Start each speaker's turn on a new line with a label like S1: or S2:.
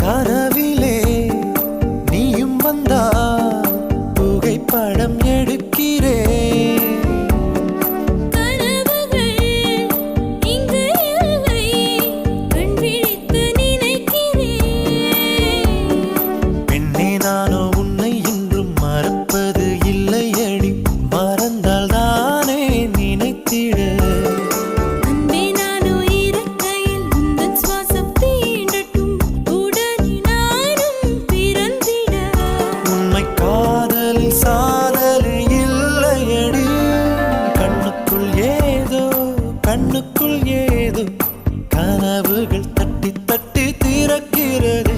S1: கனவிலே நீயும் வந்தால் புகைப்படம் எடுக்கிறேன்.
S2: கனவுகள் இங்கு இல்லை, கண் விழித்து நினைக்கிறேன்.
S1: பெண்ணே நானோ உன்னை இன்றும் மறப்பது இல்லையடி, மறந்தால் தானே நினைத்திட.
S2: அன்பே நானோ இருக்கையில் உந்தன் சுவாசம் தீண்டட்டும், உடனே நானும் பிறந்திட.
S1: உண்மை காதலில் சாதல் இல்லையடி, கண்ணுக்குள் ஏதோ கனவுகள் தட்டி தட்டி திறக்கிறது.